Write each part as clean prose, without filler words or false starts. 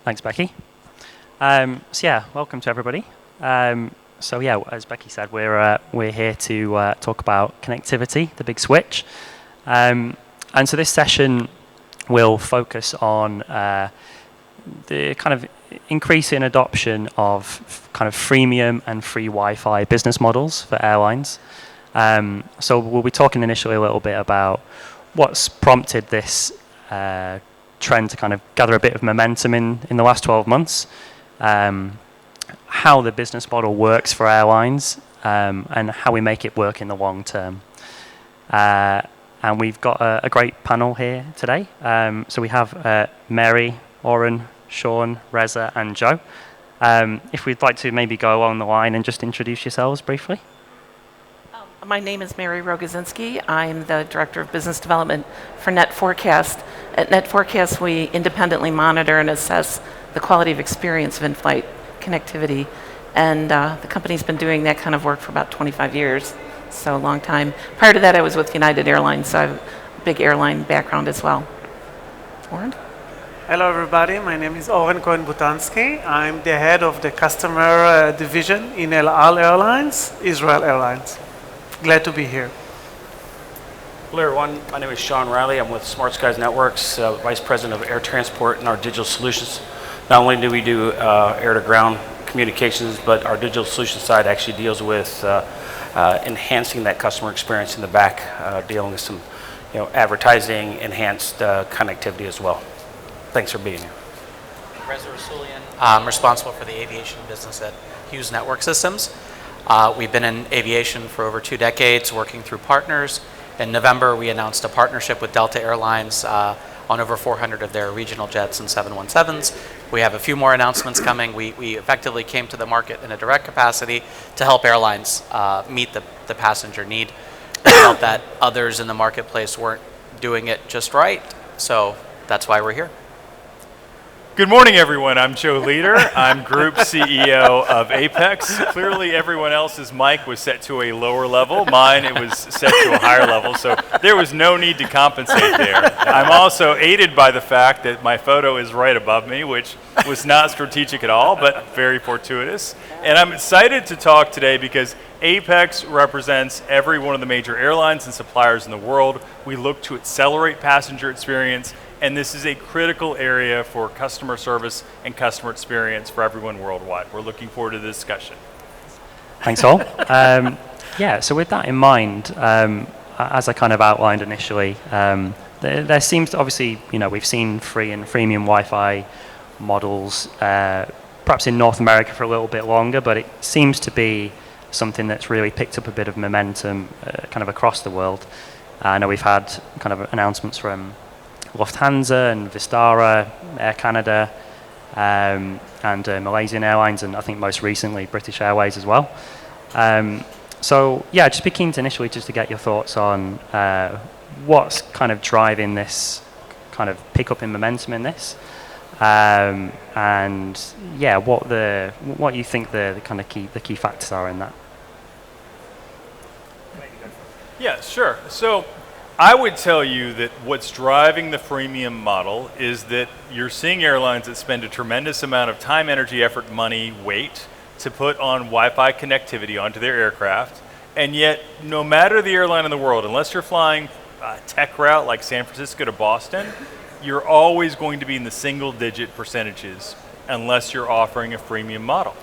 Thanks, Becky. Welcome to everybody. As Becky said, we're here to talk about connectivity, the big switch. And so this session will focus on the kind of increasing adoption of kind of freemium and free Wi-Fi business models for airlines. So we'll be talking initially a little bit about what's prompted this trend to kind of gather a bit of momentum in the last 12 months, how the business model works for airlines, and how we make it work in the long term. And we've got a great panel here today. So we have Mary, Oren, Sean, Reza, and Joe. If we'd like to maybe go along the line and just introduce yourselves briefly. My name is Mary Rogozinski. I'm the Director of Business Development for NetForecast. At NetForecast, we independently monitor and assess the quality of experience of in-flight connectivity. And the company's been doing that kind of work for about 25 years, so a long time. Prior to that, I was with United Airlines, so I have a big airline background as well. Oren? Hello, everybody. My name is Oren Cohen-Butansky. I'm the head of the customer division in El Al Airlines, Israel Airlines. Glad to be here. Hello, everyone. My name is Sean Reilly. I'm with SmartSky Networks, Vice President of Air Transport and our digital solutions. Not only do we do air-to-ground communications, but our digital solutions side actually deals with enhancing that customer experience in the back, dealing with some advertising, enhanced connectivity as well. Thanks for being here. Reza, Rasoulian. I'm responsible for the aviation business at Hughes Network Systems. We've been in aviation for over 2 decades, working through partners. In November, we announced a partnership with Delta Airlines on over 400 of their regional jets and 717s. We have a few more announcements coming. We effectively came to the market in a direct capacity to help airlines meet the passenger need. We felt that others in the marketplace weren't doing it just right, so that's why we're here. Good morning, everyone. I'm Joe Leader. I'm Group CEO of Apex. Clearly, everyone else's mic was set to a lower level. Mine, it was set to a higher level, so there was no need to compensate there. I'm also aided by the fact that my photo is right above me, which was not strategic at all, but very fortuitous. And I'm excited to talk today because Apex represents every one of the major airlines and suppliers in the world. We look to accelerate passenger experience, and this is a critical area for customer service and customer experience for everyone worldwide. We're looking forward to the discussion. Thanks all. So with that in mind, as I kind of outlined initially, there seems to obviously, we've seen free and freemium Wi-Fi models, perhaps in North America for a little bit longer, but it seems to be something that's really picked up a bit of momentum kind of across the world. I know we've had kind of announcements from Lufthansa and Vistara, Air Canada, and Malaysian Airlines, and I think most recently British Airways as well. Just be keen to initially just to get your thoughts on what's kind of driving this kind of pickup in momentum in this, what you think the kind of key factors are in that. Yeah, sure. So I would tell you that what's driving the freemium model is that you're seeing airlines that spend a tremendous amount of time, energy, effort, money, weight to put on Wi-Fi connectivity onto their aircraft. And yet, no matter the airline in the world, unless you're flying a tech route like San Francisco to Boston, you're always going to be in the single-digit percentages unless you're offering a freemium model.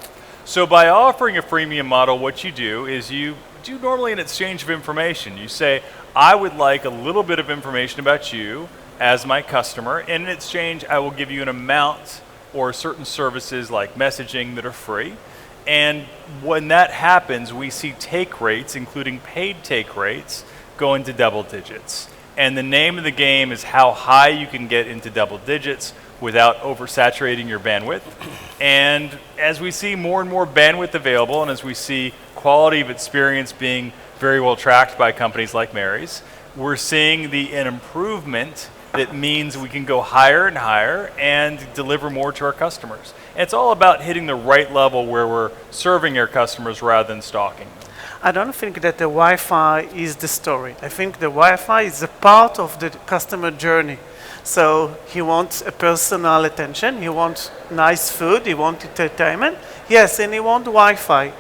So by offering a freemium model, what you do is you do normally an exchange of information. You say, I would like a little bit of information about you as my customer, and in exchange I will give you an amount or certain services like messaging that are free. And when that happens, we see take rates, including paid take rates, go into double digits. And the name of the game is how high you can get into double digits without oversaturating your bandwidth. And as we see more and more bandwidth available, and as we see quality of experience being very well tracked by companies like Mary's, we're seeing an improvement that means we can go higher and higher and deliver more to our customers. And it's all about hitting the right level where we're serving our customers rather than stalking them. I don't think that the Wi-Fi is the story. I think the Wi-Fi is a part of the customer journey. So he wants a personal attention. He wants nice food. He wants entertainment. Yes, and he wants Wi-Fi.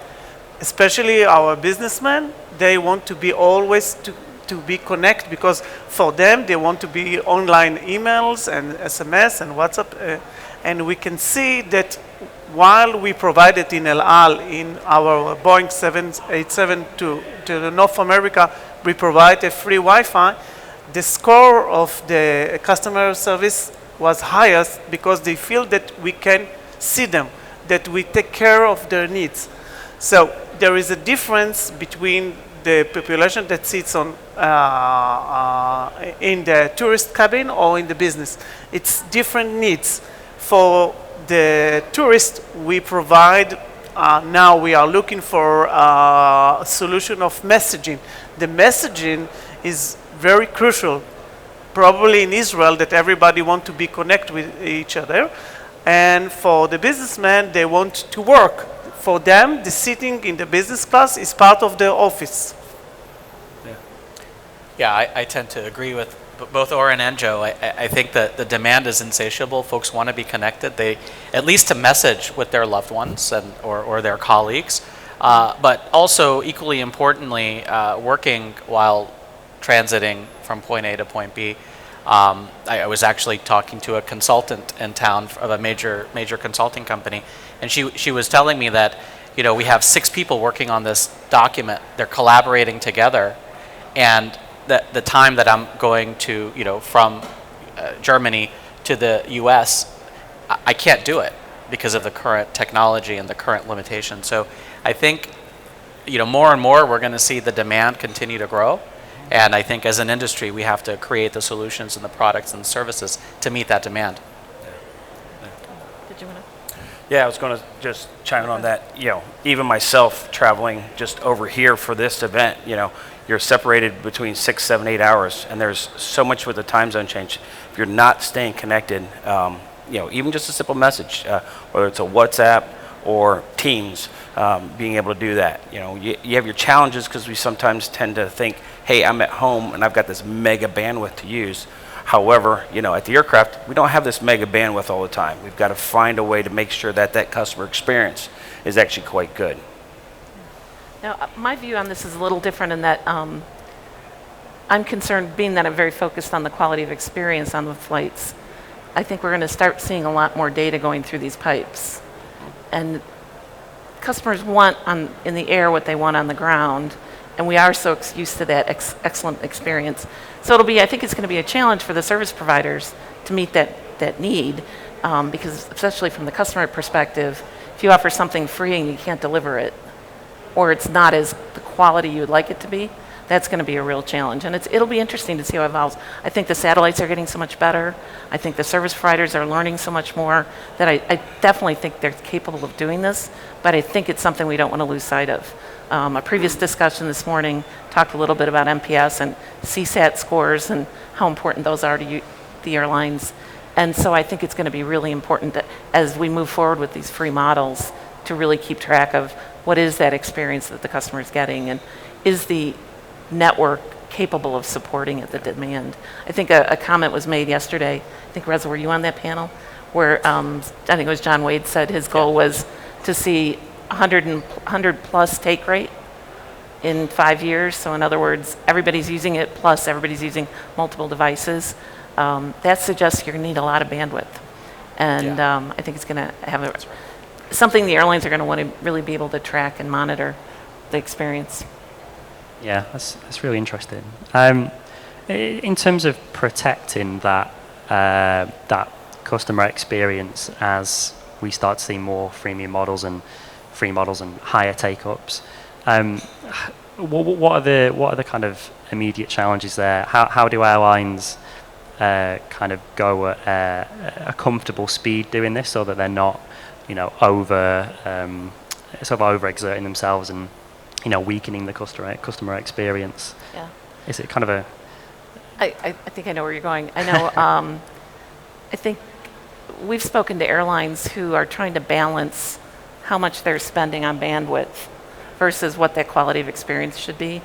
Especially our businessmen, they want to be always to be connected because for them, they want to be online emails and SMS and WhatsApp. And we can see that while we provided in El Al, in our Boeing 787 to North America, we provide a free Wi-Fi, the score of the customer service was highest because they feel that we can see them, that we take care of their needs. So there is a difference between the population that sits on in the tourist cabin or in the business. It's different needs. For the tourist, we provide, now we are looking for a solution of messaging. The messaging is very crucial, probably in Israel, that everybody wants to be connected with each other. And for the businessmen, they want to work. For them, the sitting in the business class is part of their office. Yeah, I tend to agree with both Oren and Joe. I think that the demand is insatiable. Folks want to be connected. They, at least to message with their loved ones or their colleagues, but also equally importantly, working while transiting from point A to point B. I was actually talking to a consultant in town of a major consulting company, and she was telling me that, you know, we have 6 people working on this document. They're collaborating together, and the time that I'm going to, you know, from Germany to the U.S., I can't do it because of the current technology and the current limitations. So I think, you know, more and more we're going to see the demand continue to grow. And I think as an industry, we have to create the solutions and the products and services to meet that demand. Did you want to? Yeah, I was going to just chime in on that. You know, even myself traveling just over here for this event, you know, you're separated between 6, 7, 8 hours, and there's so much with the time zone change. If you're not staying connected, you know, even just a simple message, whether it's a WhatsApp or Teams, being able to do that. You know, you have your challenges because we sometimes tend to think, hey, I'm at home and I've got this mega bandwidth to use. However, you know, at the aircraft, we don't have this mega bandwidth all the time. We've got to find a way to make sure that that customer experience is actually quite good. Now, my view on this is a little different in that I'm concerned, being that I'm very focused on the quality of experience on the flights, I think we're going to start seeing a lot more data going through these pipes. And customers want in the air what they want on the ground, and we are so used to that excellent experience. So I think it's going to be a challenge for the service providers to meet that need, because especially from the customer perspective, if you offer something free and you can't deliver it, or it's not as the quality you would like it to be, that's going to be a real challenge. And it'll be interesting to see how it evolves. I think the satellites are getting so much better. I think the service providers are learning so much more that I definitely think they're capable of doing this, but I think it's something we don't want to lose sight of. A previous discussion this morning talked a little bit about NPS and CSAT scores and how important those are to the airlines. And so I think it's going to be really important that as we move forward with these free models to really keep track of what is that experience that the customer is getting, and is the network capable of supporting it, the demand. I think a comment was made yesterday, I think Reza, were you on that panel, where I think it was John Wade said his goal was to see 100 plus take rate in 5 years. So in other words, everybody's using it, plus everybody's using multiple devices. That suggests you're going to need a lot of bandwidth. And I think it's going to have something the airlines are going to want to really be able to track and monitor the experience. Yeah, that's really interesting. In terms of protecting that customer experience as we start to see more freemium models and free models and higher take-ups, what are the kind of immediate challenges there? How do airlines kind of go at a comfortable speed doing this so that they're not, you know, overexerting themselves and, you know, weakening the customer experience? Yeah. Is it kind of a... I think I know where you're going. I know, I think we've spoken to airlines who are trying to balance how much they're spending on bandwidth versus what that quality of experience should be.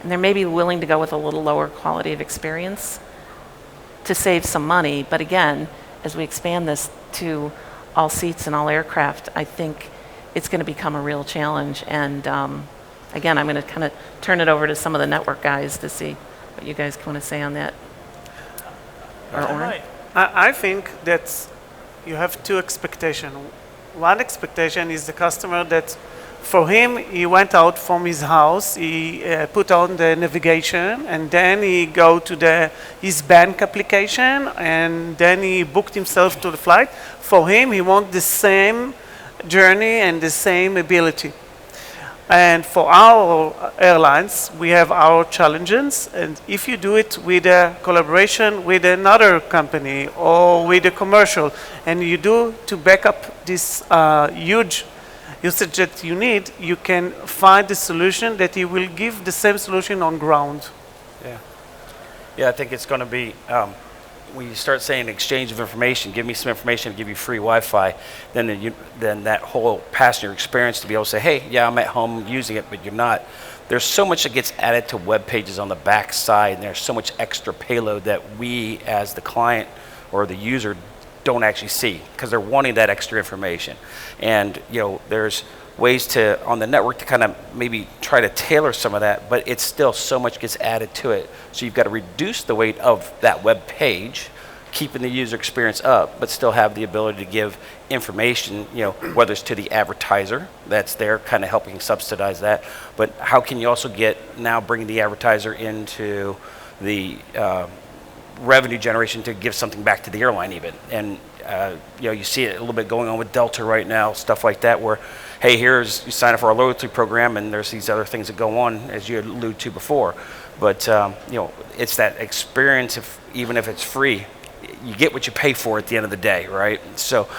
And they're maybe willing to go with a little lower quality of experience. to save some money. But again, as we expand this to all seats and all aircraft, I think it's going to become a real challenge. And again, I'm going to kind of turn it over to some of the network guys to see what you guys want to say on that. Or Oren? I think that you have two expectations. One expectation is the customer that for him, he went out from his house, he put on the navigation, and then he go to his bank application, and then he booked himself to the flight. For him, he wants the same journey and the same ability. And for our airlines, we have our challenges, and if you do it with a collaboration with another company or with a commercial, and you do to back up this huge usage that you need, you can find the solution that you will give the same solution on ground. Yeah, I think it's going to be, when you start saying exchange of information, give me some information, give you free Wi-Fi, then that whole passenger experience to be able to say, hey, yeah, I'm at home using it, but you're not. There's so much that gets added to web pages on the back side, and there's so much extra payload that we as the client or the user don't actually see because they're wanting that extra information. And there's ways to on the network to kind of maybe try to tailor some of that, but it's still so much gets added to it. So you've got to reduce the weight of that web page, keeping the user experience up, but still have the ability to give information, whether it's to the advertiser that's there kind of helping subsidize that, but how can you also now bring the advertiser into the revenue generation to give something back to the airline even. And you see it a little bit going on with Delta right now, stuff like that, where, hey, you sign up for our loyalty program, and there's these other things that go on, as you alluded to before. But it's that experience. Even if it's free, you get what you pay for at the end of the day, right? So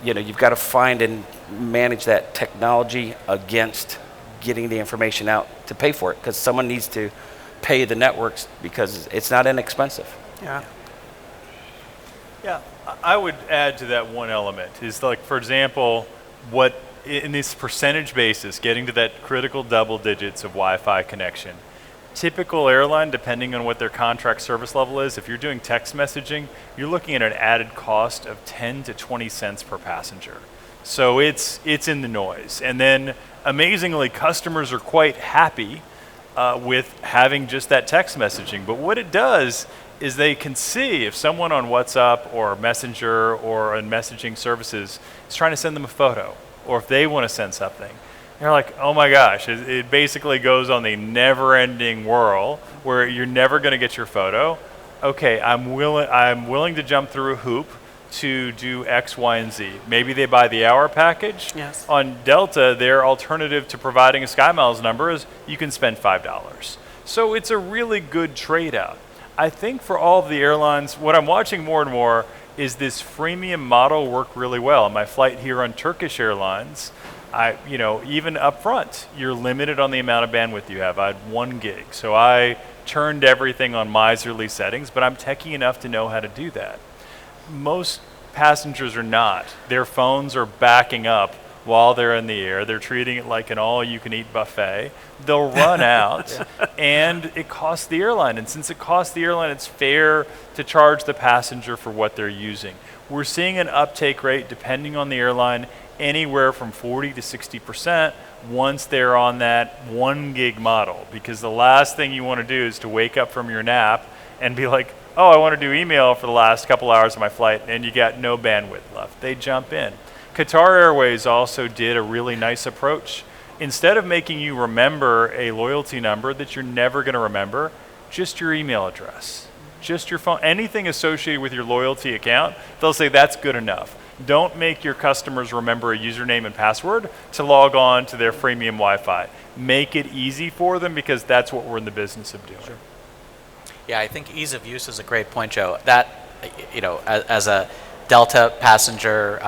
you've got to find and manage that technology against getting the information out to pay for it, because someone needs to pay the networks because it's not inexpensive. Yeah, I would add to that one element is, like, for example, what in this percentage basis, getting to that critical double digits of Wi-Fi connection. Typical airline, depending on what their contract service level is, if you're doing text messaging, you're looking at an added cost of 10 to 20 cents per passenger. So it's in the noise. And then amazingly, customers are quite happy with having just that text messaging. But what it does is they can see if someone on WhatsApp or Messenger or on messaging services is trying to send them a photo, or if they want to send something. They're like, oh my gosh, it basically goes on the never-ending whirl where you're never going to get your photo. Okay, I'm willing to jump through a hoop to do X, Y, and Z. Maybe they buy the hour package. Yes. On Delta, their alternative to providing a SkyMiles number is you can spend $5. So it's a really good trade-out. I think for all of the airlines, what I'm watching more and more is this freemium model work really well. On my flight here on Turkish Airlines, even up front, you're limited on the amount of bandwidth you have. I had 1 gig. So I turned everything on miserly settings, but I'm techie enough to know how to do that. Most passengers are not. Their phones are backing up while they're in the air. They're treating it like an all-you-can-eat buffet. They'll run out, and it costs the airline. And since it costs the airline, it's fair to charge the passenger for what they're using. We're seeing an uptake rate, depending on the airline, anywhere from 40 to 60% once they're on that 1 gig model. Because the last thing you want to do is to wake up from your nap and be like, oh, I want to do email for the last couple hours of my flight, and you got no bandwidth left. They jump in. Qatar Airways also did a really nice approach. Instead of making you remember a loyalty number that you're never going to remember, just your email address, just your phone, anything associated with your loyalty account, they'll say that's good enough. Don't make your customers remember a username and password to log on to their freemium Wi-Fi. Make it easy for them, because that's what we're in the business of doing. Sure. Yeah, I think ease of use is a great point, Joe. That, as a Delta passenger,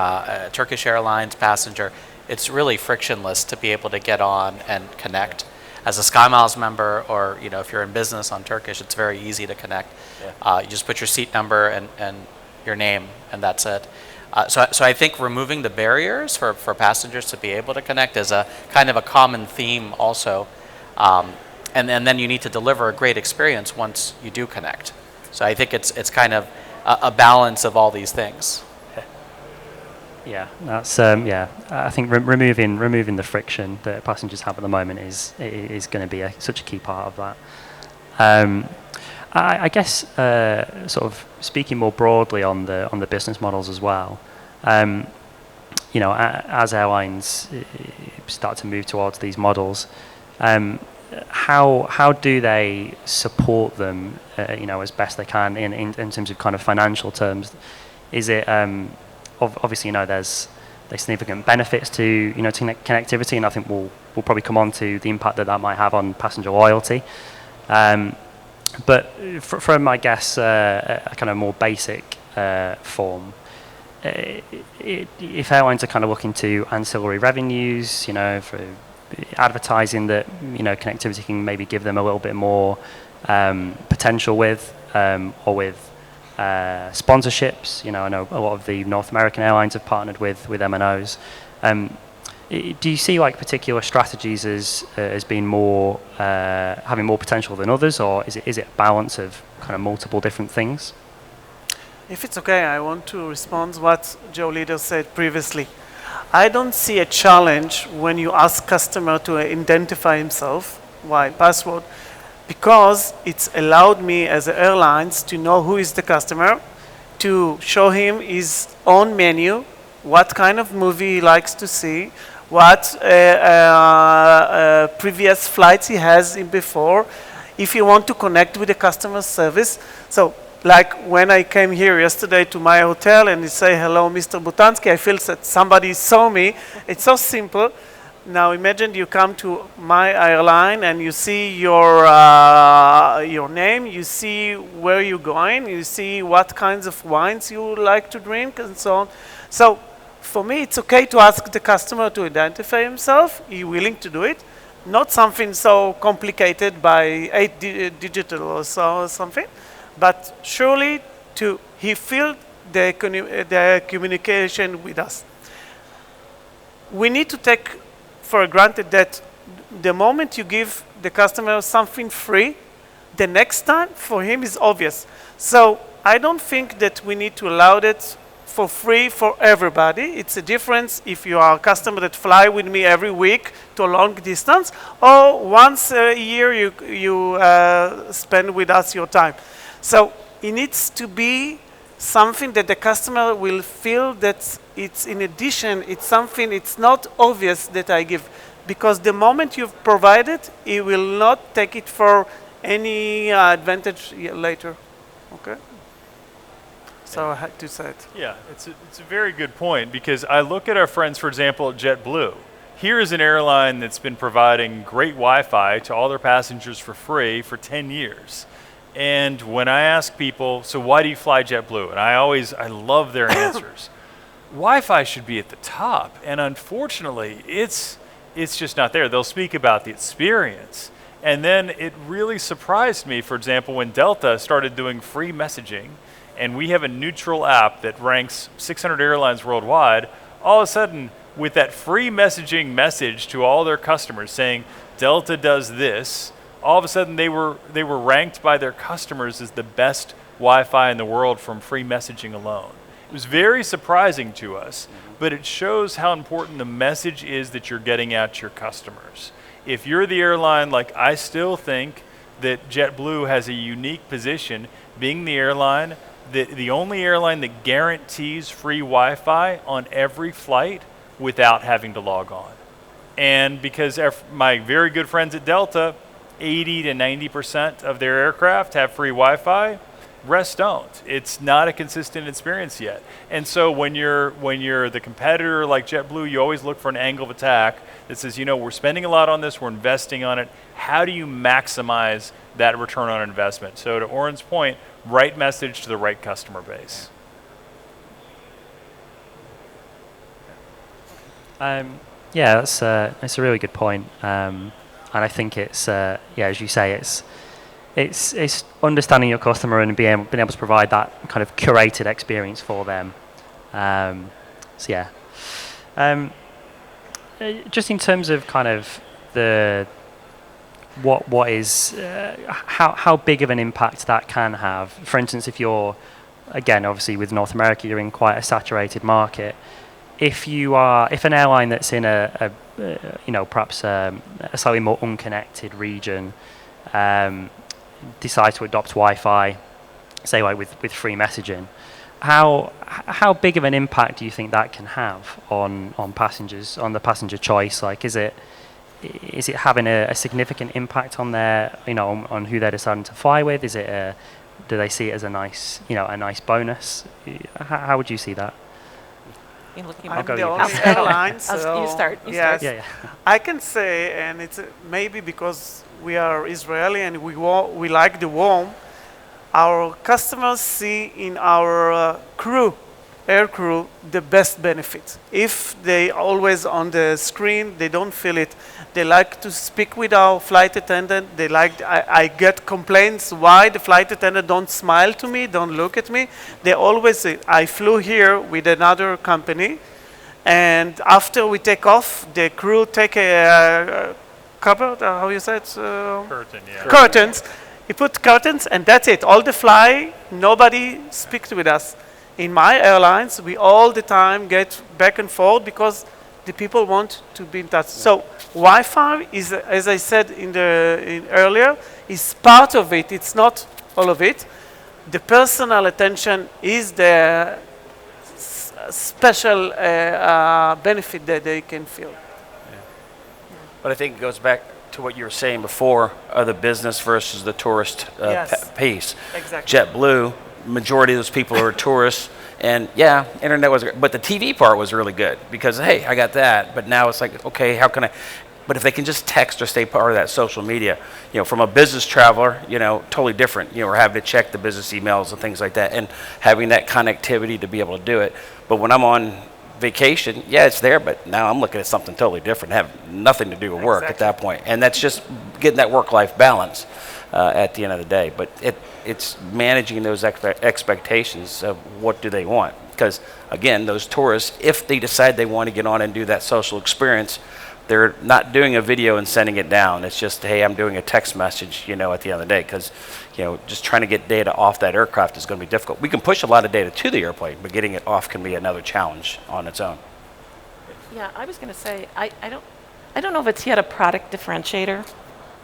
Turkish Airlines passenger, it's really frictionless to be able to get on and connect. As a SkyMiles member, or if you're in business on Turkish, it's very easy to connect. Yeah. You just put your seat number and your name, and that's it. So I think removing the barriers for passengers to be able to connect is a kind of a common theme also. And then you need to deliver a great experience once you do connect. So I think it's kind of a balance of all these things. Yeah, that's yeah. I think removing the friction that passengers have at the moment is going to be such a key part of that. I guess sort of speaking more broadly on the business models as well. You know, as airlines start to move towards these models, how do they support them? You know, as best they can in terms of kind of financial terms. Is it obviously, you know, there's significant benefits to, you know, to connectivity, and I think we'll probably come on to the impact that might have on passenger loyalty. But from, I guess, a kind of more basic form, if airlines are kind of looking to ancillary revenues, you know, for advertising that, you know, connectivity can maybe give them a little bit more potential with, or with sponsorships. You know, I know a lot of the North American airlines have partnered with MNOs. Do you see like particular strategies as being more having more potential than others, or is it a balance of kind of multiple different things? If it's okay, I want to respond to what Joe Leader said previously. I don't see a challenge when you ask customer to identify himself. Why? Password. Because it's allowed me as airlines to know who is the customer, to show him his own menu, what kind of movie he likes to see, what previous flights he has in before, if you want to connect with the customer service. So, like when I came here yesterday to my hotel and you say, hello, Mr. Butansky, I feel that somebody saw me. It's so simple. Now imagine you come to my airline and you see your name, you see where you're going, you see what kinds of wines you like to drink and so on. So for me, it's okay to ask the customer to identify himself. He's willing to do it. Not something so complicated by 8 digital or so or something, but surely he feel the communication with us. We need to take for granted that the moment you give the customer something free, the next time for him is obvious. So I don't think that we need to allow that for free for everybody. It's a difference if you are a customer that fly with me every week to a long distance, or once a year you spend with us your time. So it needs to be something that the customer will feel that it's in addition, it's something, it's not obvious that I give. Because the moment you've provided, he will not take it for any advantage later. Okay? So I had to say it. Yeah, it's a very good point, because I look at our friends, for example, at JetBlue. Here is an airline that's been providing great Wi-Fi to all their passengers for free for 10 years. And when I ask people, so why do you fly JetBlue? And I love their answers. Wi-Fi should be at the top, and unfortunately, it's just not there. They'll speak about the experience. And then it really surprised me, for example, when Delta started doing free messaging, and we have a neutral app that ranks 600 airlines worldwide, all of a sudden, with that free messaging message to all their customers saying, Delta does this, all of a sudden they were ranked by their customers as the best Wi-Fi in the world from free messaging alone. It was very surprising to us, but it shows how important the message is that you're getting out to your customers. If you're the airline, like I still think that JetBlue has a unique position, being the airline, the only airline that guarantees free Wi-Fi on every flight without having to log on. And because my very good friends at Delta, 80 to 90% of their aircraft have free Wi-Fi, rest don't. It's not a consistent experience yet. And so when you're the competitor like JetBlue, you always look for an angle of attack that says, you know, we're spending a lot on this, we're investing on it. How do you maximize that return on investment? So to Oren's point, right message to the right customer base. Yeah, that's a really good point. And I think it's yeah, as you say, it's understanding your customer and being able to provide that kind of curated experience for them. So yeah. Just in terms of kind of the what is how big of an impact that can have. For instance, if you're, again, obviously with North America, you're in quite a saturated market. If an airline that's in a perhaps a slightly more unconnected region decides to adopt Wi-Fi, say like with free messaging, how big of an impact do you think that can have on passengers, on the passenger choice? Like, is it having a significant impact on their, on who they're deciding to fly with? Is it do they see it as a nice bonus? How would you see that? I'm go the you only first. airline, You so start. yes. Yeah. I can say, and it's maybe because we are Israeli and we like the warm, our customers see in our air crew, the best benefit. If they always on the screen, they don't feel it. They like to speak with our flight attendant. I get complaints why the flight attendant don't smile to me, don't look at me. They always say, I flew here with another company, and after we take off, the crew take a cover, how you say it? Curtain, yeah. Curtains. He put curtains, and that's it. All the fly, nobody speaks with us. In my airlines, we all the time get back and forth because the people want to be in touch. So Wi-Fi is, as I said earlier, is part of it. It's not all of it. The personal attention is the special benefit that they can feel. But I think it goes back to what you were saying before, the business versus the tourist Yes. piece. Exactly. JetBlue, majority of those people are tourists, and yeah, internet was, but the TV part was really good because, hey, I got that, but now it's like, okay, how can I, but if they can just text or stay part of that social media, from a business traveler, totally different, we're having to check the business emails and things like that, and having that connectivity to be able to do it. But when I'm on vacation, yeah, it's there, but now I'm looking at something totally different, have nothing to do with work at that point. And that's just getting that work-life balance at the end of the day. But it's managing those expectations of what do they want. Because, again, those tourists, if they decide they want to get on and do that social experience, they're not doing a video and sending it down. It's just, hey, I'm doing a text message, at the end of the day. Because, just trying to get data off that aircraft is going to be difficult. We can push a lot of data to the airplane, but getting it off can be another challenge on its own. Yeah, I was going to say, I don't know if it's yet a product differentiator.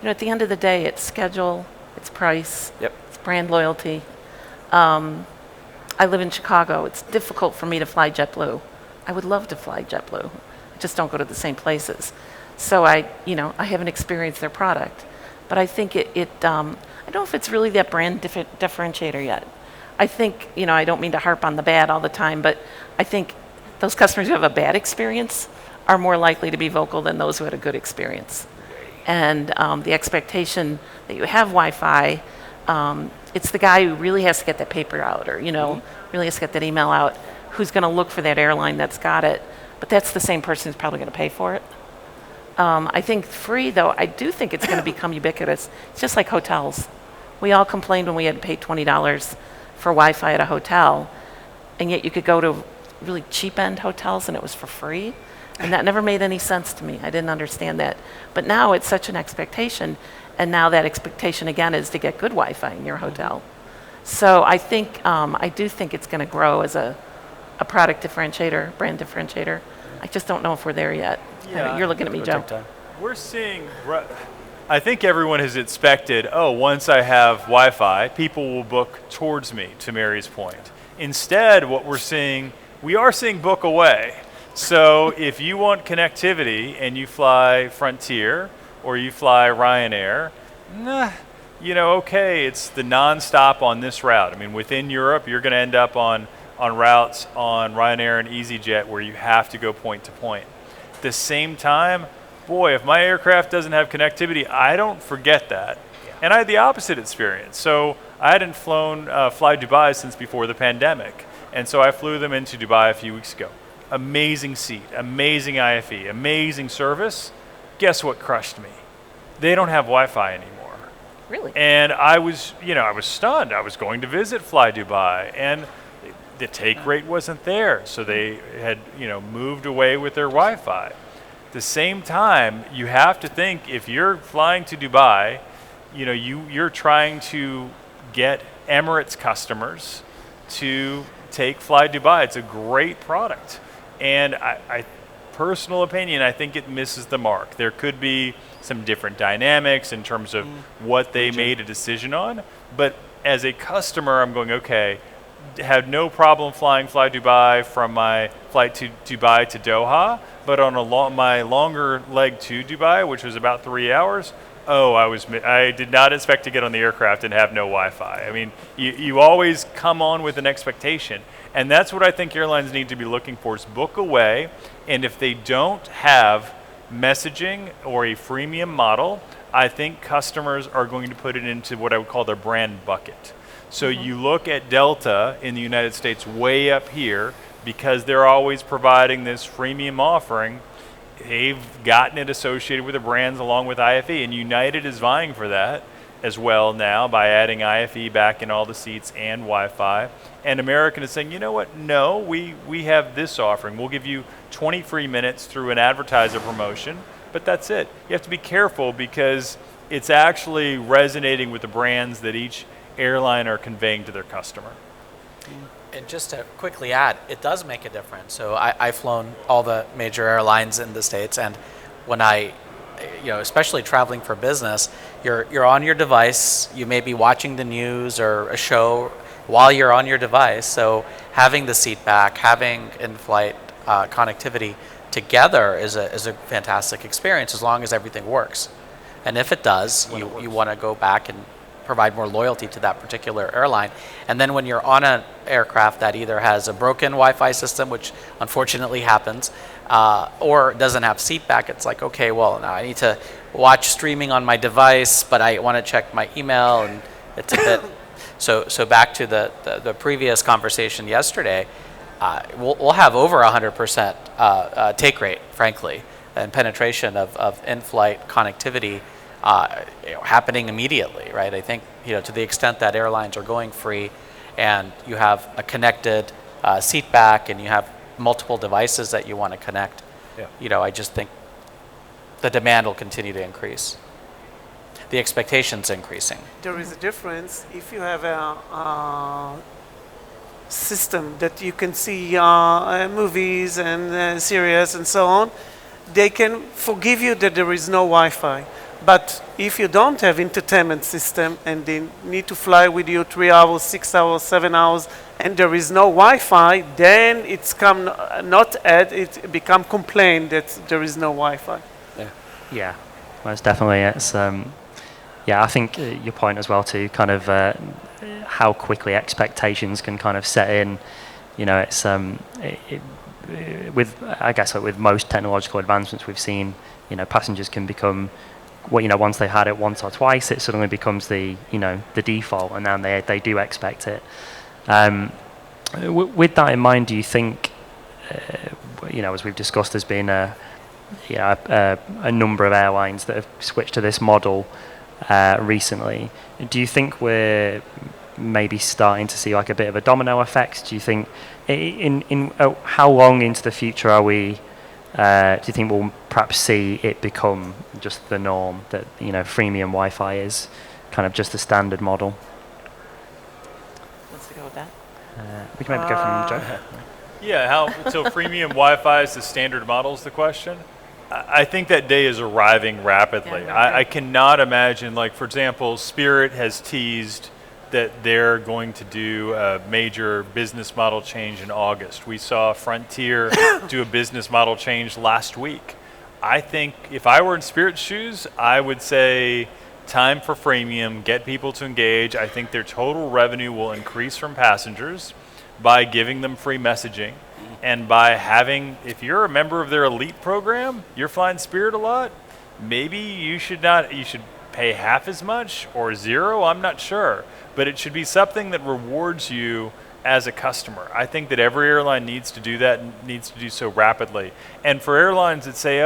At the end of the day, it's schedule, it's price, Yep. it's brand loyalty. I live in Chicago. It's difficult for me to fly JetBlue. I would love to fly JetBlue. I just don't go to the same places. So I haven't experienced their product. But I think I don't know if it's really that brand differentiator yet. I think, I don't mean to harp on the bad all the time, but I think those customers who have a bad experience are more likely to be vocal than those who had a good experience. And the expectation that you have Wi-Fi, it's the guy who really has to get that paper out or, really has to get that email out, who's going to look for that airline that's got it. But that's the same person who's probably going to pay for it. I think free, though, I do think it's going to become ubiquitous. It's just like hotels. We all complained when we had to pay $20 for Wi-Fi at a hotel, and yet you could go to really cheap-end hotels and it was for free. And that never made any sense to me. I didn't understand that. But now it's such an expectation, and now that expectation, again, is to get good Wi-Fi in your hotel. So I think, I do think it's going to grow as a product differentiator, brand differentiator. I just don't know if we're there yet. Yeah. You're looking at me, Joe. We're seeing, I think everyone has expected, once I have Wi-Fi, people will book towards me, to Mary's point. Instead, what we are seeing book away. So if you want connectivity and you fly Frontier or you fly Ryanair, okay, it's the nonstop on this route. I mean, within Europe, you're going to end up on routes on Ryanair and EasyJet where you have to go point to point. At the same time, boy, if my aircraft doesn't have connectivity, I don't forget that. Yeah. And I had the opposite experience. So I hadn't flown Fly Dubai since before the pandemic. And so I flew them into Dubai a few weeks ago. Amazing seat, amazing IFE, amazing service. Guess what crushed me? They don't have Wi-Fi anymore. Really? And I was stunned. I was going to visit Fly Dubai, and the take rate wasn't there. So they had, moved away with their Wi-Fi. At the same time, you have to think if you're flying to Dubai, you're trying to get Emirates customers to take Fly Dubai. It's a great product. And I personal opinion, I think it misses the mark. There could be some different dynamics in terms of what they made a decision on. But as a customer, I'm going, okay, had no problem flying Fly Dubai from my flight to Dubai to Doha, but on my longer leg to Dubai, which was about 3 hours, I did not expect to get on the aircraft and have no Wi-Fi. I mean, you always come on with an expectation. And that's what I think airlines need to be looking for, is book away. And if they don't have messaging or a freemium model, I think customers are going to put it into what I would call their brand bucket. So you look at Delta in the United States way up here, because they're always providing this freemium offering. They've gotten it associated with the brands along with IFE, and United is vying for that as well now by adding IFE back in all the seats and Wi-Fi. And American is saying, you know what, no, we have this offering. We'll give you 20 free minutes through an advertiser promotion, but that's it. You have to be careful because it's actually resonating with the brands that each airline are conveying to their customer. And just to quickly add, it does make a difference. So I've flown all the major airlines in the States, and when especially traveling for business, you're on your device, you may be watching the news or a show while you're on your device. So having the seat back, having in-flight connectivity together is a fantastic experience as long as everything works. And if it does, you want to go back and provide more loyalty to that particular airline. And then when you're on an aircraft that either has a broken Wi-Fi system, which unfortunately happens, or doesn't have seat back, it's like, okay, well, now I need to watch streaming on my device, but I want to check my email, and it's a bit. So back to the previous conversation yesterday, we'll have over 100% take rate, frankly, and penetration of in-flight connectivity happening immediately, right? I think, to the extent that airlines are going free and you have a connected seat back and you have multiple devices that you want to connect, I just think the demand will continue to increase. The expectation's increasing. There is a difference if you have a system that you can see movies and series and so on. They can forgive you that there is no Wi-Fi. But if you don't have entertainment system and they need to fly with you 3 hours, 6 hours, 7 hours, and there is no Wi-Fi, then it's it become complaint that there is no Wi-Fi. Yeah, most definitely. It's I think your point as well too, kind of how quickly expectations can kind of set in. It's with most technological advancements we've seen, passengers can become, once they've had it once or twice, it suddenly becomes the default, and now they do expect it. With that in mind, do you think, as we've discussed, there's been a number of airlines that have switched to this model recently. Do you think we're maybe starting to see like a bit of a domino effect? Do you think how long into the future are we? Do you think we'll perhaps see it become just the norm, that freemium Wi-Fi is kind of just the standard model? Let's go with that. We can maybe go from Joe. Yeah, so freemium Wi-Fi is the standard model is the question? I think that day is arriving rapidly. Yeah, I cannot imagine, like, for example, Spirit has teased that they're going to do a major business model change in August. We saw Frontier do a business model change last week. I think if I were in Spirit's shoes, I would say time for freemium, get people to engage. I think their total revenue will increase from passengers by giving them free messaging. And by having, if you're a member of their elite program, you're flying Spirit a lot, maybe you should pay half as much or zero, I'm not sure. But it should be something that rewards you as a customer. I think that every airline needs to do that and needs to do so rapidly. And for airlines that say,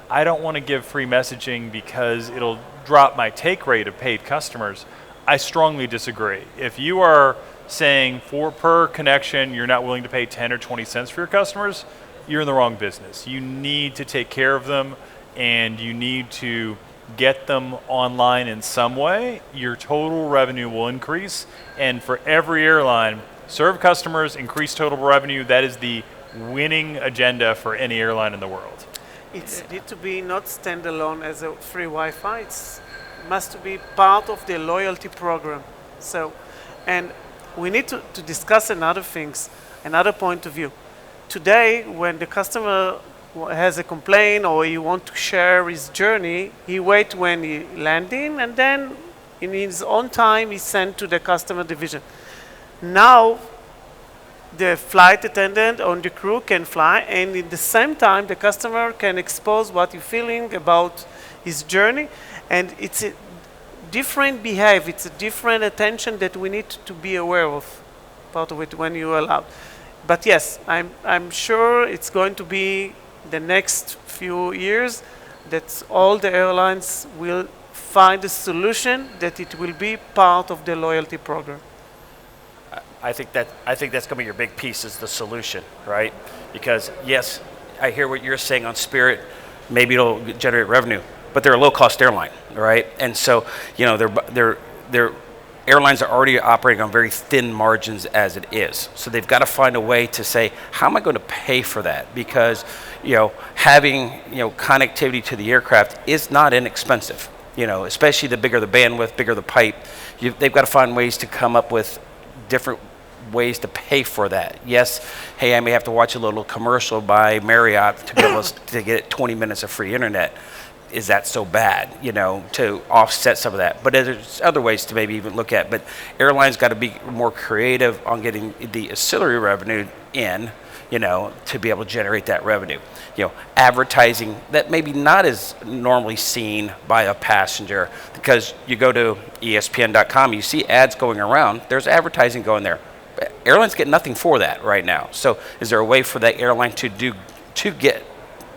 I don't want to give free messaging because it'll drop my take rate of paid customers, I strongly disagree. If you are saying per connection, you're not willing to pay 10 or 20 cents for your customers, you're in the wrong business. You need to take care of them, and you need to get them online in some way. Your total revenue will increase, and for every airline, serve customers, increase total revenue. That is the winning agenda for any airline in the world. It need to be not standalone as a free Wi-Fi. It must be part of the loyalty program. So, and we need to discuss another things, another point of view. Today, when the customer has a complaint or he wants to share his journey, he waits when he landing, and then in his own time, he sent to the customer division. Now, the flight attendant or the crew can fly, and at the same time, the customer can expose what he's feeling about his journey, and it's a different behavior, it's a different attention that we need to be aware of, part of it when you allow. But yes, I'm sure it's going to be the next few years that all the airlines will find a solution that it will be part of the loyalty program. I think that's going to be your big piece, is the solution, right? Because yes, I hear what you're saying on Spirit. Maybe it'll generate revenue, but they're a low-cost airline, right? And so, you know, their airlines are already operating on very thin margins as it is. So they've got to find a way to say, how am I going to pay for that? Because, you know, having, you know, connectivity to the aircraft is not inexpensive. You know, especially the bigger the bandwidth, bigger the pipe. They've got to find ways to come up with different ways to pay for that. Yes, hey, I may have to watch a little commercial by Marriott to be able to get 20 minutes of free internet. Is that so bad, you know, to offset some of that? But there's other ways to maybe even look at. But airlines got to be more creative on getting the ancillary revenue in, you know, to be able to generate that revenue. You know, advertising that maybe not as normally seen by a passenger, because you go to ESPN.com, you see ads going around, there's advertising going there. Airlines get nothing for that right now. So is there a way for that airline to get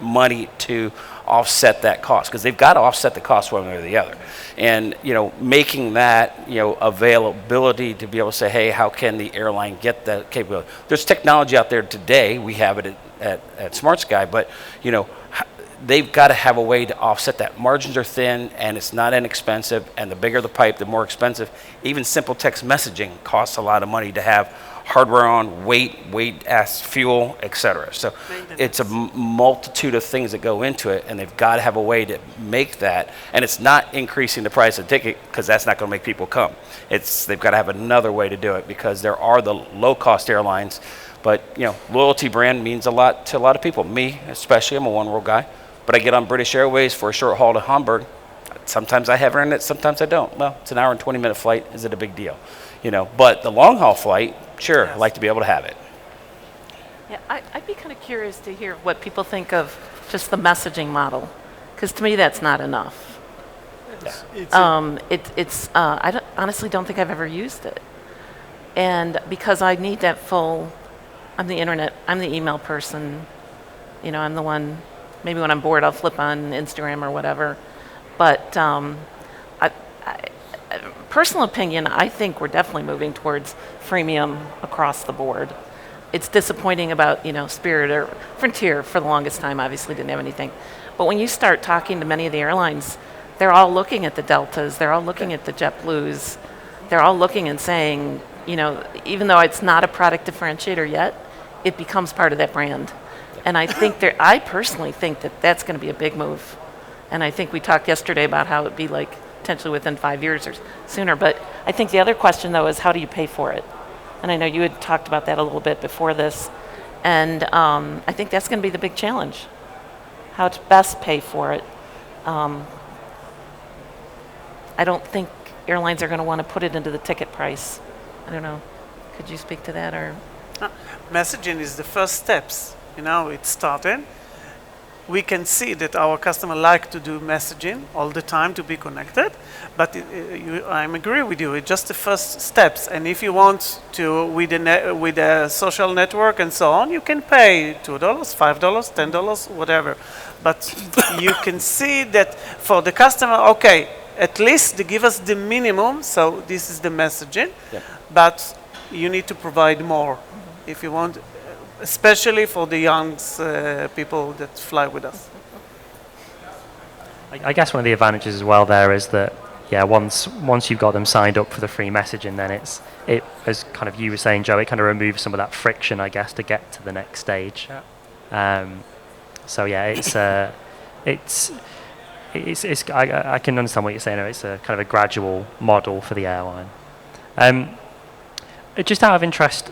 money to offset that cost? Because they've got to offset the cost one way or the other. And, you know, making that, you know, availability to be able to say, hey, how can the airline get that capability? There's technology out there today. We have it at SmartSky, but, you know, they've got to have a way to offset that. Margins are thin, and it's not inexpensive, and the bigger the pipe, the more expensive. Even simple text messaging costs a lot of money to have hardware on, weight as fuel, etc. So it's a multitude of things that go into it, and they've got to have a way to make that. And it's not increasing the price of the ticket, because that's not going to make people come. They've got to have another way to do it, because there are the low-cost airlines. But, you know, loyalty brand means a lot to a lot of people. Me, especially, I'm a one-world guy. But I get on British Airways for a short haul to Hamburg. Sometimes I have internet, sometimes I don't. Well, it's an hour and 20-minute flight. Is it a big deal? You know, but the long-haul flight, sure, I'd like to be able to have it. Yeah, I'd be kind of curious to hear what people think of just the messaging model, because to me that's not enough. I honestly don't think I've ever used it, and because I need that full. I'm the internet. I'm the email person. You know, I'm the one. Maybe when I'm bored, I'll flip on Instagram or whatever. But personal opinion, I think we're definitely moving towards freemium across the board. It's disappointing about, you know, Spirit or Frontier for the longest time obviously didn't have anything. But when you start talking to many of the airlines, they're all looking at the Deltas, they're all looking at the JetBlues, they're all looking and saying, you know, even though it's not a product differentiator yet, it becomes part of that brand. And I personally think that that's going to be a big move. And I think we talked yesterday about how it would be like potentially within 5 years or sooner. But I think the other question, though, is how do you pay for it? And I know you had talked about that a little bit before this. And I think that's going to be the big challenge, how to best pay for it. I don't think airlines are going to want to put it into the ticket price. I don't know. Could you speak to that? Or Messaging is the first steps. You know, it started. We can see that our customers like to do messaging all the time to be connected, but I agree with you. It's just the first steps. And if you want to, with a social network and so on, you can pay $2, $5, $10, whatever. But you can see that for the customer, okay, at least they give us the minimum, so this is the messaging, but you need to provide more. If you want especially for the young people that fly with us. I guess one of the advantages as well there is that, yeah, once you've got them signed up for the free messaging, then it as kind of you were saying, Joe, it kind of removes some of that friction, I guess, to get to the next stage. Yeah. So yeah, I can understand what you're saying. It's a kind of a gradual model for the airline. Just out of interest,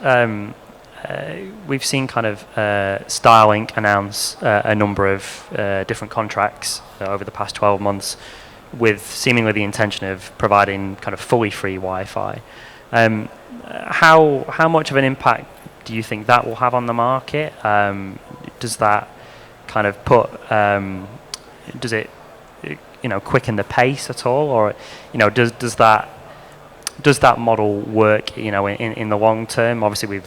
we've seen kind of Starlink announce a number of different contracts over the past 12 months with seemingly the intention of providing kind of fully free Wi-Fi. How much of an impact do you think that will have on the market? Does that kind of does it quicken the pace at all, or does that model work in the long term? Obviously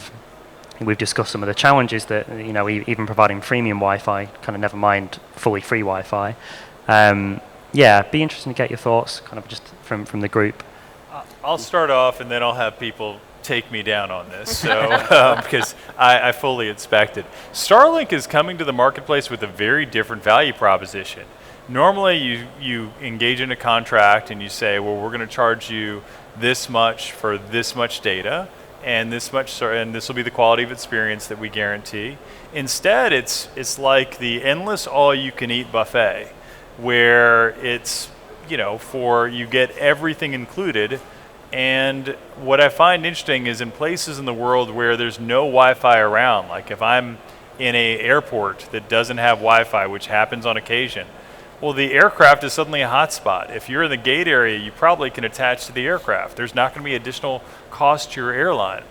we've discussed some of the challenges that even providing freemium Wi-Fi, kind of never mind fully free Wi-Fi. Yeah, be interesting to get your thoughts kind of just from the group. I'll start off and then I'll have people take me down on this, so because I fully expect it. Starlink is coming to the marketplace with a very different value proposition. Normally you engage in a contract and you say, well, we're going to charge you this much for this much data, and this much, and this will be the quality of experience that we guarantee. Instead, it's like the endless all-you-can-eat buffet, where it's you get everything included. And what I find interesting is in places in the world where there's no Wi-Fi around, like if I'm in an airport that doesn't have Wi-Fi, which happens on occasion, well, the aircraft is suddenly a hotspot. If you're in the gate area, you probably can attach to the aircraft. There's not going to be additional cost to your airline.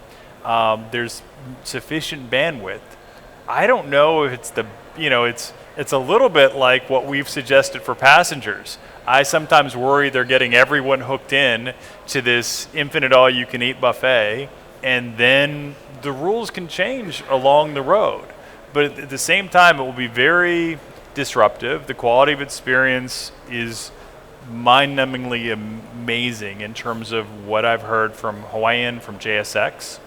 There's sufficient bandwidth. I don't know if it's it's a little bit like what we've suggested for passengers. I sometimes worry they're getting everyone hooked in to this infinite all-you-can-eat buffet, and then the rules can change along the road. But at the same time, it will be very disruptive. The quality of experience is mind-numbingly amazing in terms of what I've heard from Hawaiian, from JSX.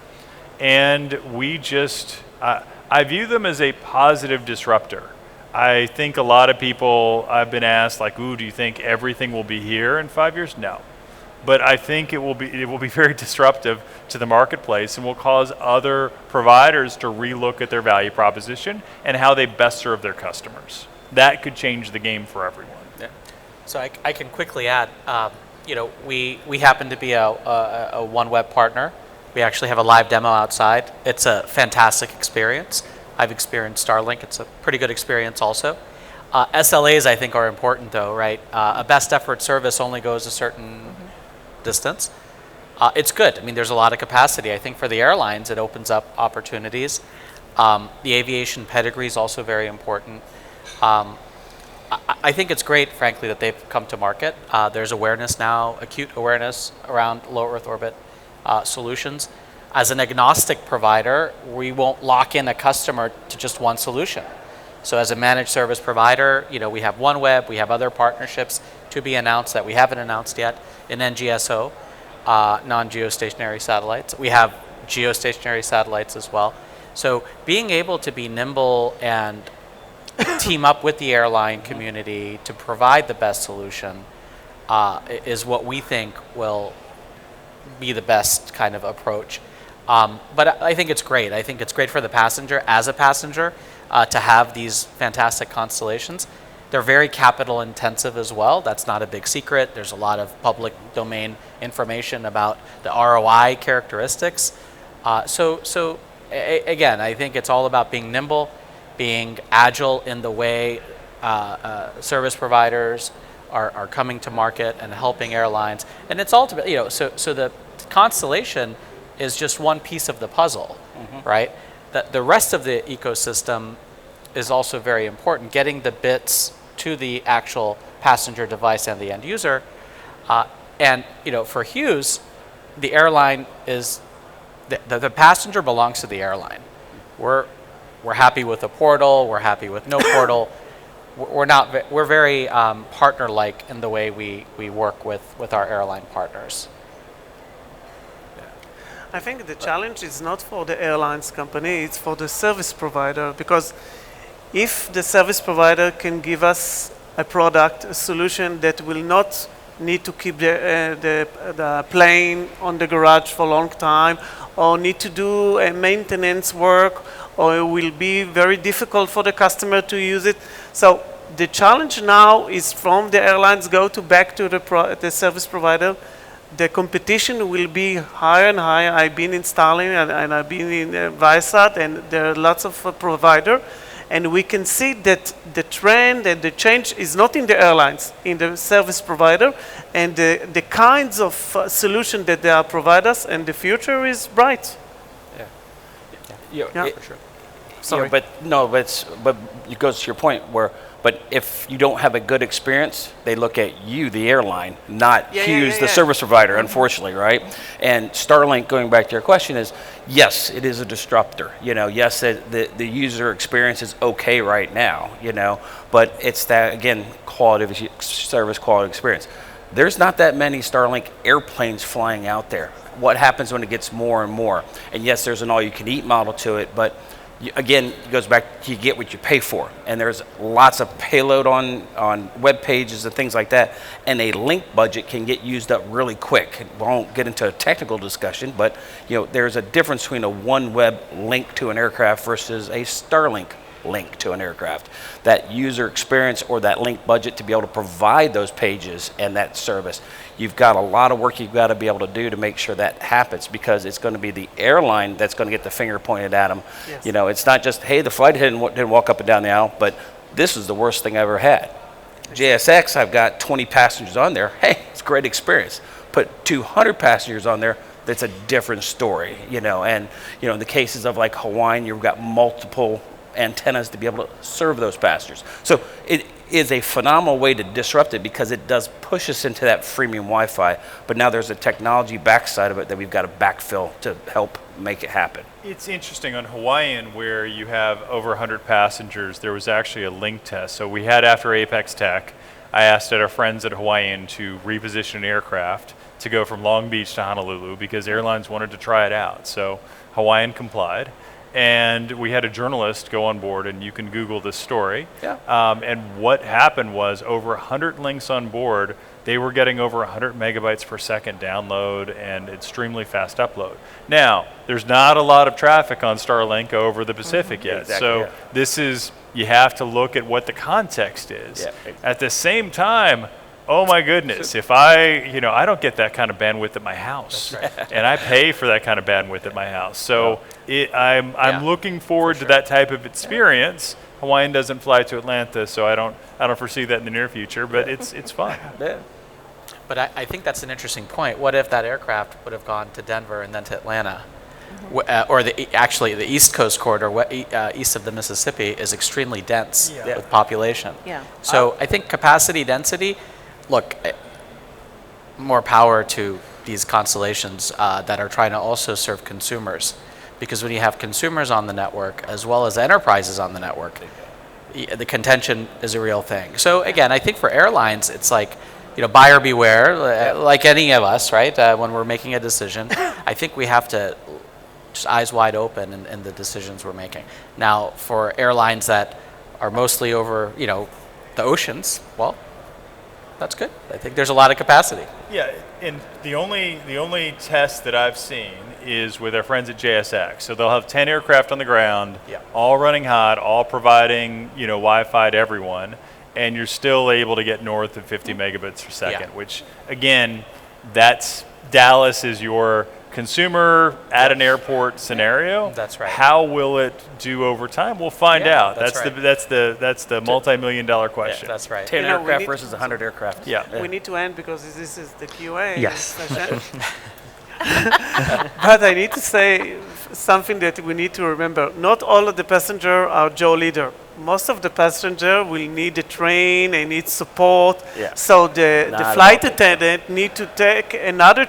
And I view them as a positive disruptor. I think a lot of people, I've been asked, like, ooh, do you think everything will be here in 5 years? No. But I think it will be very disruptive to the marketplace and will cause other providers to relook at their value proposition and how they best serve their customers. That could change the game for everyone. Yeah. So I can quickly add, we happen to be a OneWeb partner. We actually have a live demo outside. It's a fantastic experience. I've experienced Starlink. It's a pretty good experience also. SLAs, I think, are important, though, right? A best effort service only goes a certain distance. It's good. I mean, there's a lot of capacity. I think for the airlines, it opens up opportunities. The aviation pedigree is also very important. I think it's great, frankly, that they've come to market. There's awareness now, acute awareness around low Earth orbit solutions. As an agnostic provider, we won't lock in a customer to just one solution. So as a managed service provider, we have OneWeb, we have other partnerships to be announced that we haven't announced yet in NGSO, non-geostationary satellites. We have geostationary satellites as well. So being able to be nimble and team up with the airline community to provide the best solution is what we think will be the best kind of approach. But I think it's great. I think it's great for the passenger, as a passenger, to have these fantastic constellations. They're very capital intensive as well. That's not a big secret. There's a lot of public domain information about the ROI characteristics. So again, I think it's all about being nimble, being agile in the way service providers are coming to market and helping airlines. And it's ultimately, so the constellation is just one piece of the puzzle, right? The rest of the ecosystem is also very important. Getting the bits to the actual passenger device and the end user. And for Hughes, the airline is, the passenger belongs to the airline. We're happy with the portal, we're happy with no portal. We're very partner-like in the way we work with our airline partners. I think the challenge is not for the airlines company, it's for the service provider, because if the service provider can give us a product, a solution that will not need to keep the plane on the garage for a long time, or need to do a maintenance work, or it will be very difficult for the customer to use it. So the challenge now is from the airlines back to the service provider. The competition will be higher and higher. I've been installing and I've been in Viasat, and there are lots of providers. And we can see that the trend and the change is not in the airlines, in the service provider, and the kinds of solution that they are provide us, and the future is bright. Yeah, For sure. Sorry. But it goes to your point but if you don't have a good experience, they look at you, the airline, not Hughes, the service provider, unfortunately, right? And Starlink, going back to your question, is yes, it is a disruptor. Yes, the user experience is okay right now, but it's that, again, service quality experience. There's not that many Starlink airplanes flying out there. What happens when it gets more and more? And yes, there's an all-you-can-eat model to it, but again, it goes back, you get what you pay for. And there's lots of payload on web pages and things like that. And a link budget can get used up really quick. We won't get into a technical discussion, but there's a difference between a OneWeb link to an aircraft versus a Starlink link to an aircraft. That user experience or that link budget to be able to provide those pages and that service. You've got a lot of work you've got to be able to do to make sure that happens, because it's going to be the airline that's going to get the finger pointed at them. Yes. It's not just, hey, the flight didn't walk up and down the aisle, but this is the worst thing I ever had. JSX, I've got 20 passengers on there. Hey, it's a great experience. Put 200 passengers on there, that's a different story. And in the cases of like Hawaiian, you've got multiple antennas to be able to serve those passengers. So it is a phenomenal way to disrupt it, because it does push us into that freemium Wi-Fi, but now there's a technology backside of it that we've got to backfill to help make it happen. It's interesting on Hawaiian, where you have over 100 passengers, there was actually a link test. So we had, after Apex Tech, I asked our friends at Hawaiian to reposition an aircraft to go from Long Beach to Honolulu, because airlines wanted to try it out. So Hawaiian complied. And we had a journalist go on board, and you can Google this story. Yeah. And what happened was, over 100 links on board, they were getting over 100 megabytes per second download and extremely fast upload. Now, there's not a lot of traffic on Starlink over the Pacific yet. Exactly, so this is, you have to look at what the context is. Yeah. At the same time, oh my goodness, if I don't get that kind of bandwidth at my house. That's right. And I pay for that kind of bandwidth at my house. So I'm looking forward to that type of experience. Hawaiian doesn't fly to Atlanta, so I don't foresee that in the near future, but it's fun. Yeah. But I think that's an interesting point. What if that aircraft would have gone to Denver and then to Atlanta? Or actually the East Coast corridor, east of the Mississippi, is extremely dense with population. Yeah. So I think capacity density, look, more power to these constellations that are trying to also serve consumers. Because when you have consumers on the network, as well as enterprises on the network, the contention is a real thing. So again, I think for airlines, it's like, buyer beware, like any of us, right? When we're making a decision, I think we have to just eyes wide open in the decisions we're making. Now, for airlines that are mostly over, the oceans, well, that's good. I think there's a lot of capacity. Yeah, and the only test that I've seen is with our friends at JSX. So they'll have 10 aircraft on the ground, all running hot, all providing Wi-Fi to everyone, and you're still able to get north of 50 megabits per second, which again, that's Dallas is your consumer at an airport scenario. That's right. How will it do over time? We'll find out. That's That's the multi-million-dollar question. That's right. 10 aircraft versus 100 aircraft. We need to end because this is the QA session. Yes. But I need to say something that we need to remember. Not all of the passengers are Joe leader. Most of the passenger will need a train and need support. Yeah. So the flight attendant need to take another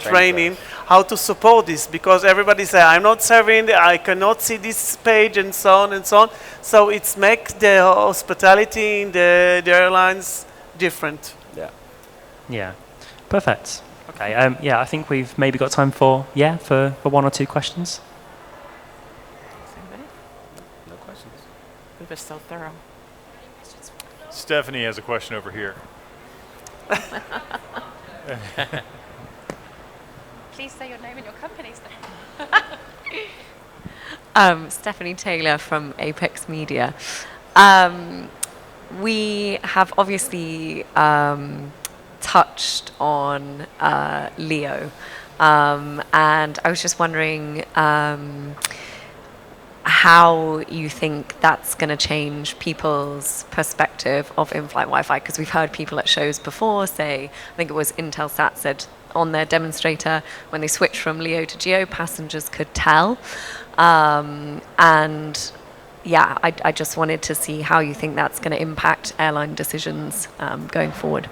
training how to support this, because everybody say, I'm not serving, I cannot see this page, and so on and so on. So it makes the hospitality in the airlines different. Yeah. Yeah. Perfect. Okay, yeah, I think we've maybe got time for one or two questions. Anybody? No questions. We were so thorough. Stephanie has a question over here. Please say your name and your company's name. Stephanie Taylor from Apex Media. We have obviously touched on Leo, and I was just wondering how you think that's going to change people's perspective of in-flight Wi-Fi, because we've heard people at shows before say, I think it was Intelsat said on their demonstrator, when they switched from LEO to GEO, passengers could tell. And yeah, I just wanted to see how you think that's going to impact airline decisions going forward.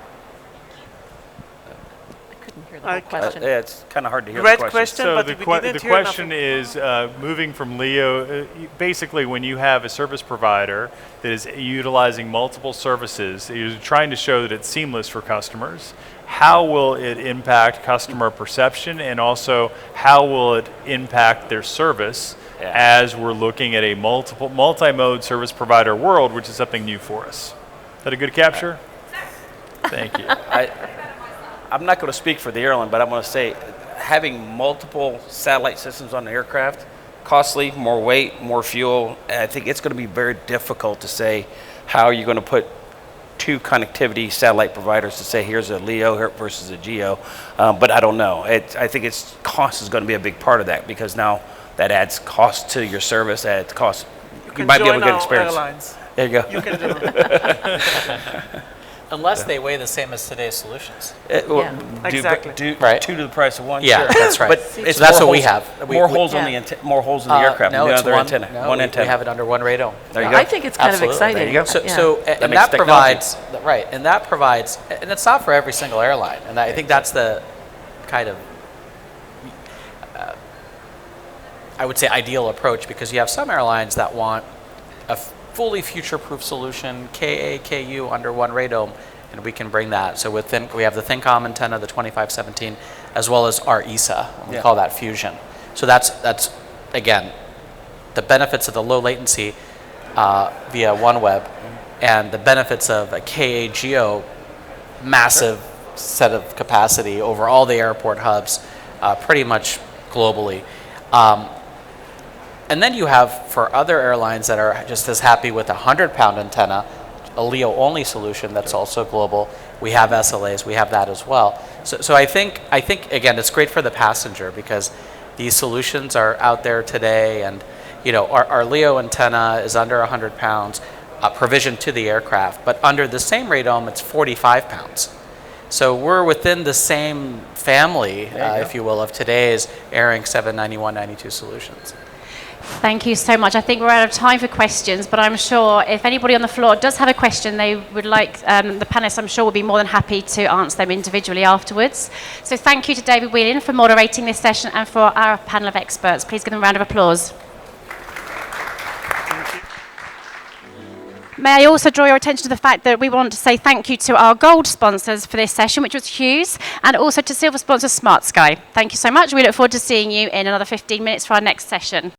I couldn't hear the whole question. Yeah, it's kind of hard to hear Great the question. question, So but the, we que- didn't the hear question enough. is moving from LEO, basically when you have a service provider that is utilizing multiple services, you're trying to show that it's seamless for customers. How will it impact customer perception, and also how will it impact their service as we're looking at a multi-mode service provider world, which is something new for us? Is that a good capture? Thank you. I'm not going to speak for the airline, but I'm going to say having multiple satellite systems on the aircraft, costly, more weight, more fuel. And I think it's going to be very difficult to say how you're going to put two connectivity satellite providers to say here's a LEO versus a GEO, but I don't know. I think cost is going to be a big part of that, because now that adds cost to your service, adds cost. You might be able to get experience. Airlines. There you go. You can do it. Unless they weigh the same as today's solutions. Exactly. Right. Two to the price of one. Yeah, sure. that's right. But So it's that's more what we holes- have. More holes on the more holes in the aircraft. No, than it's the other one antenna. No, One we antenna. have it under one radome. There you go. I think it's kind Absolutely. of exciting. There you go. So, Yeah. so That and makes that technology. provides right, and that provides, and it's not for every single airline, and I think that's the kind of I would say ideal approach, because you have some airlines that want a fully future-proof solution, KA, KU under one radome, and we can bring that. So we have the ThinCom antenna, the 2517, as well as our ESA, and we call that Fusion. So that's again the benefits of the low latency via OneWeb, and the benefits of a KA Geo massive set of capacity over all the airport hubs, pretty much globally. And then you have, for other airlines that are just as happy with a 100-pound antenna, a LEO-only solution that's also global. We have SLAs, we have that as well. So I think again, it's great for the passenger, because these solutions are out there today, and our LEO antenna is under 100 pounds, provisioned to the aircraft, but under the same radome, it's 45 pounds. So we're within the same family, if you will, of today's AIX 79192 solutions. Thank you so much. I think we're out of time for questions, but I'm sure if anybody on the floor does have a question they would like, the panelists, I'm sure, will be more than happy to answer them individually afterwards. So thank you to David Whelan for moderating this session, and for our panel of experts. Please give them a round of applause. May I also draw your attention to the fact that we want to say thank you to our gold sponsors for this session, which was Hughes, and also to silver sponsor SmartSky. Thank you so much. We look forward to seeing you in another 15 minutes for our next session.